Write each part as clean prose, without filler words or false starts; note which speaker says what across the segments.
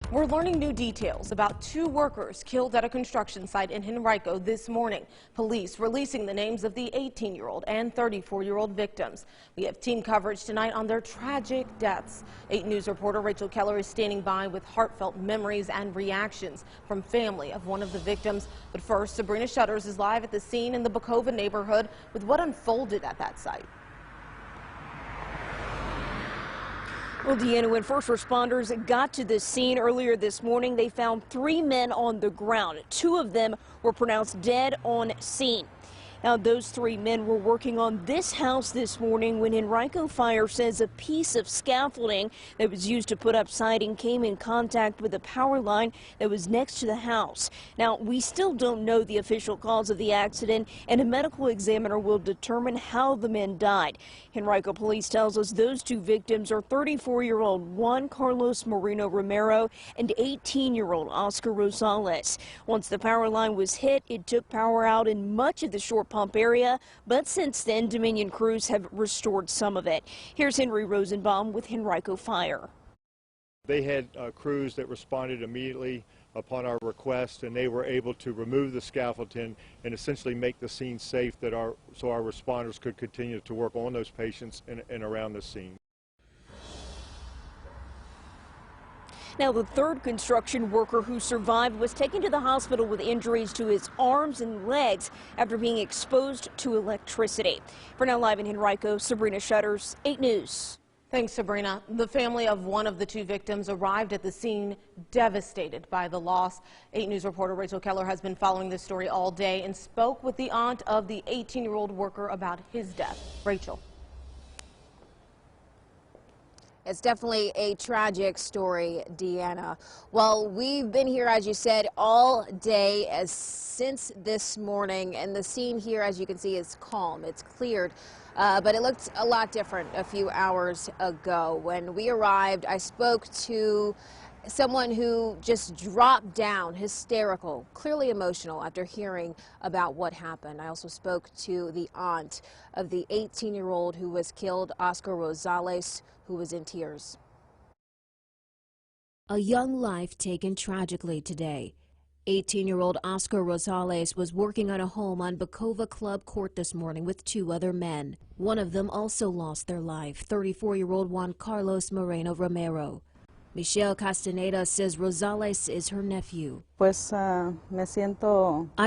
Speaker 1: We're learning new details about two workers killed at a construction site in Henrico this morning. Police releasing the names of the 18-year-old and 34-year-old victims. We have team coverage tonight on their tragic deaths. 8 News reporter Rachel Keller is standing by with heartfelt memories and reactions from family of one of the victims. But first, Sabrina Shutters is live at the scene in the Bokova neighborhood with what unfolded at that site.
Speaker 2: Well, Deanna, when first responders got to the scene earlier this morning, they found 3 men on the ground. 2 of them were pronounced dead on scene. Now, those 3 men were working on this house this morning when Henrico Fire says a piece of scaffolding that was used to put up siding came in contact with a power line that was next to the house. Now, we still don't know the official cause of the accident, and a medical examiner will determine how the men died. Henrico Police tells us those 2 victims are 34-year-old Juan Carlos Moreno Romero and 18-year-old Oscar Rosales. Once the power line was hit, it took power out in much of the short pump area, but since then Dominion crews have restored some of it. Here's Henry Rosenbaum with Henrico Fire.
Speaker 3: They had crews that responded immediately upon our request, and they were able to remove the scaffolding and essentially make the scene safe so our responders could continue to work on those patients and around the scene.
Speaker 2: Now, the 3rd construction worker who survived was taken to the hospital with injuries to his arms and legs after being exposed to electricity. For now, live in Henrico, Sabrina Shutters, 8 News.
Speaker 1: Thanks, Sabrina. The family of one of the 2 victims arrived at the scene devastated by the loss. 8 News reporter Rachel Keller has been following this story all day and spoke with the aunt of the 18-year-old worker about his death. Rachel.
Speaker 4: It's definitely a tragic story, Deanna. Well, we've been here, as you said, all day since this morning, and the scene here, as you can see, is calm. It's cleared, but it looked a lot different a few hours ago. When we arrived, I spoke to someone who just dropped down, hysterical, clearly emotional after hearing about what happened. I also spoke to the aunt of the 18-year-old who was killed, Oscar Rosales, who was in tears.
Speaker 5: A young life taken tragically today. 18-year-old Oscar Rosales was working on a home on Bokova Club Court this morning with 2 other men. One of them also lost their life, 34-year-old Juan Carlos Moreno Romero. Michelle Castaneda says Rosales is her nephew. I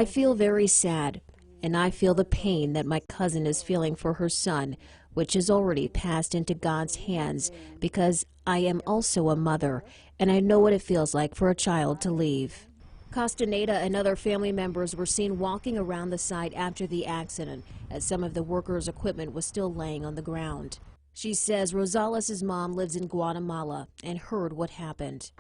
Speaker 5: feel very sad, and I feel the pain that my cousin is feeling for her son, which has already passed into God's hands, because I am also a mother, and I know what it feels like for a child to leave. Castaneda and other family members were seen walking around the site after the accident, as some of the workers' equipment was still laying on the ground. She says Rosales' mom lives in Guatemala and heard what happened.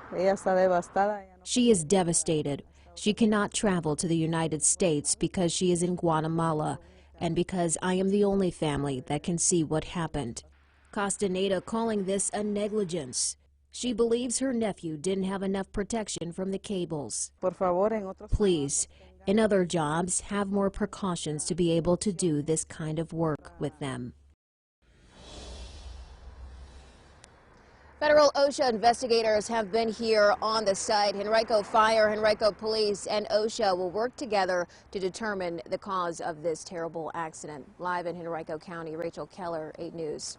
Speaker 5: She is devastated. She cannot travel to the United States because she is in Guatemala, and because I am the only family that can see what happened. Castaneda calling this a negligence. She believes her nephew didn't have enough protection from the cables. Please, in other jobs, have more precautions to be able to do this kind of work with them.
Speaker 4: Federal OSHA investigators have been here on the site. Henrico Fire, Henrico Police, and OSHA will work together to determine the cause of this terrible accident. Live in Henrico County, Rachel Keller, 8 News.